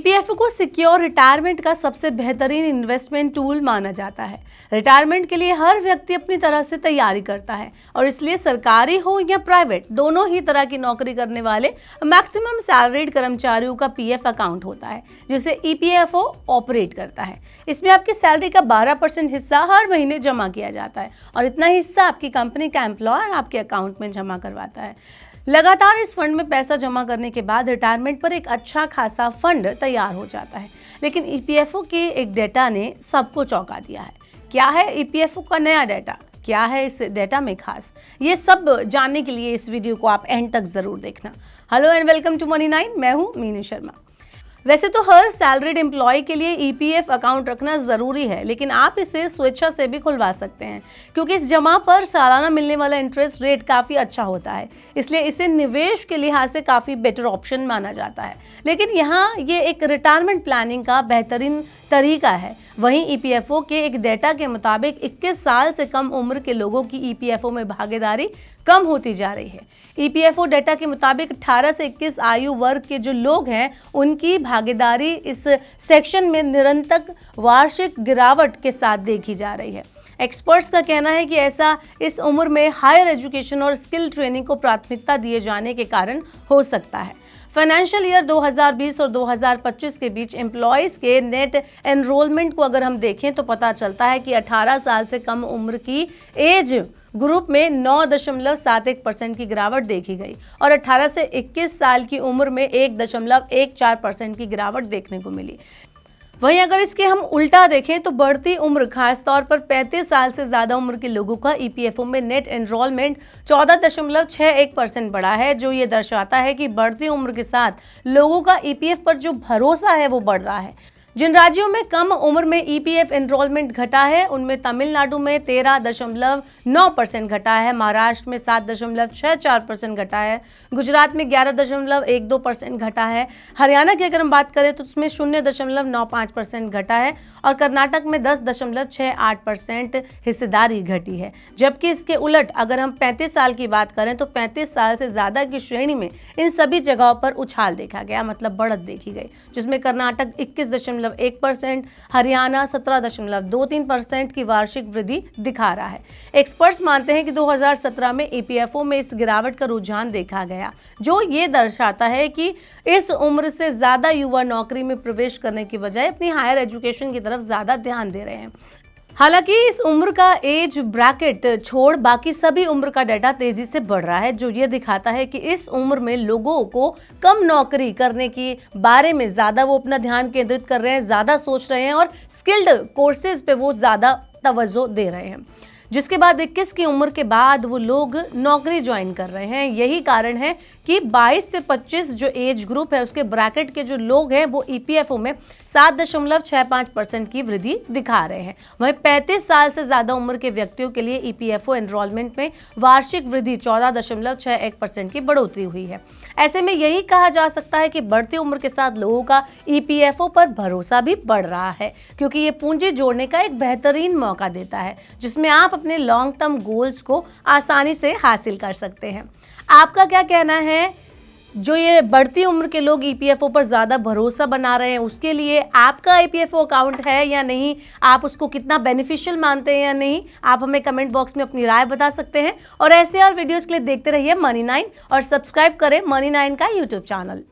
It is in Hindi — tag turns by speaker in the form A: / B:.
A: ईपीएफओ को सिक्योर रिटायरमेंट का सबसे बेहतरीन इन्वेस्टमेंट टूल माना जाता है। रिटायरमेंट के लिए हर व्यक्ति अपनी तरह से तैयारी करता है और इसलिए सरकारी हो या प्राइवेट, दोनों ही तरह की नौकरी करने वाले मैक्सिमम सैलरीड कर्मचारियों का पीएफ अकाउंट होता है जिसे ईपीएफओ ऑपरेट करता है। इसमें आपकी सैलरी का 12% हिस्सा हर महीने जमा किया जाता है और इतना हिस्सा आपकी कंपनी का एम्प्लॉयर आपके अकाउंट में जमा करवाता है। लगातार इस फंड में पैसा जमा करने के बाद रिटायरमेंट पर एक अच्छा खासा फंड तैयार हो जाता है। लेकिन ईपीएफओ के एक डेटा ने सबको चौंका दिया है। क्या है ईपीएफओ का नया डेटा, क्या है इस डेटा में खास, ये सब जानने के लिए इस वीडियो को आप एंड तक जरूर देखना। Hello and welcome to money 9, मैं हूं मीनू शर्मा। वैसे तो हर सैलरीड एम्प्लॉय के लिए ईपीएफ अकाउंट रखना ज़रूरी है, लेकिन आप इसे स्वेच्छा से भी खुलवा सकते हैं क्योंकि इस जमा पर सालाना मिलने वाला इंटरेस्ट रेट काफ़ी अच्छा होता है। इसलिए इसे निवेश के लिहाज से काफ़ी बेटर ऑप्शन माना जाता है। लेकिन यहाँ ये एक रिटायरमेंट प्लानिंग का बेहतरीन तरीका है। वहीं ईपीएफओ के एक डेटा के मुताबिक 21 साल से कम उम्र के लोगों की ईपीएफओ में भागीदारी कम होती जा रही है। ईपीएफओ डेटा के मुताबिक 18 से 21 आयु वर्ग के जो लोग हैं उनकी भागीदारी इस सेक्शन में निरंतर वार्षिक गिरावट के साथ देखी जा रही है। एक्सपर्ट्स का कहना है कि ऐसा इस उम्र में हायर एजुकेशन और स्किल ट्रेनिंग को प्राथमिकता दिए जाने के कारण हो सकता है। फाइनेंशियल ईयर 2020 और 2025 के बीच एम्प्लॉयज़ के नेट एनरोलमेंट को अगर हम देखें तो पता चलता है कि 18 साल से कम उम्र की एज ग्रुप में 9.71% की गिरावट देखी गई और 18 से 21 साल की उम्र में 1.14% की गिरावट देखने को मिली। वहीं अगर इसके हम उल्टा देखें तो बढ़ती उम्र, खासतौर पर 35 साल से ज़्यादा उम्र के लोगों का ईपीएफओ में नेट एनरोलमेंट 14.61% बढ़ा है, जो ये दर्शाता है कि बढ़ती उम्र के साथ लोगों का ईपीएफ पर जो भरोसा है वो बढ़ रहा है। जिन राज्यों में कम उम्र में ईपीएफ एनरोलमेंट घटा है उनमें तमिलनाडु में 13.9% घटा है, महाराष्ट्र में 7.64% घटा है, गुजरात में 11.12% घटा है, हरियाणा की अगर हम बात करें तो उसमें 0.95% घटा है और कर्नाटक में 10.68% हिस्सेदारी घटी है। जबकि इसके उलट अगर हम 35 साल की बात करें तो 35 साल से ज़्यादा की श्रेणी में इन सभी जगहों पर उछाल देखा गया, मतलब बढ़त देखी गई, जिसमें कर्नाटक 21.1%, हरियाणा 17.23% की वार्षिक वृद्धि दिखा रहा है। एक्सपर्ट्स मानते हैं कि 2017 में ईपीएफओ में इस गिरावट का रुझान देखा गया, जो ये दर्शाता है कि इस उम्र से ज़्यादा युवा नौकरी में प्रवेश करने की बजाय अपनी हायर एजुकेशन की तरफ ज़्यादा ध्यान दे रहे हैं। हालांकि इस उम्र का एज ब्रैकेट छोड़ बाकी सभी उम्र का डेटा तेजी से बढ़ रहा है, जो ये दिखाता है कि इस उम्र में लोगों को कम नौकरी करने के बारे में ज़्यादा वो अपना ध्यान केंद्रित कर रहे हैं, ज़्यादा सोच रहे हैं और स्किल्ड कोर्सेज पे वो ज़्यादा तवज्जो दे रहे हैं, जिसके बाद 21 की उम्र के बाद वो लोग नौकरी ज्वाइन कर रहे हैं। यही कारण है कि 22 से 25 जो एज ग्रुप है उसके ब्रैकेट के जो लोग हैं वो ईपीएफओ में 7.65% की वृद्धि दिखा रहे हैं। वहीं 35 साल से ज़्यादा उम्र के व्यक्तियों के लिए ईपीएफओ एनरोलमेंट में वार्षिक वृद्धि 14.61% की बढ़ोतरी हुई है। ऐसे में यही कहा जा सकता है कि बढ़ती उम्र के साथ लोगों का ईपीएफओ पर भरोसा भी बढ़ रहा है, क्योंकि ये पूंजी जोड़ने का एक बेहतरीन मौका देता है जिसमें आप अपने लॉन्ग टर्म गोल्स को आसानी से हासिल कर सकते हैं। आपका क्या कहना है? जो ये बढ़ती उम्र के लोग ईपीएफओ पर ज़्यादा भरोसा बना रहे हैं, उसके लिए आपका ईपीएफओ अकाउंट है या नहीं, आप उसको कितना बेनिफिशियल मानते हैं या नहीं, आप हमें कमेंट बॉक्स में अपनी राय बता सकते हैं। और ऐसे और वीडियोज़ के लिए देखते रहिए मनी 9 और सब्सक्राइब करें मनी 9 का यूट्यूब चैनल।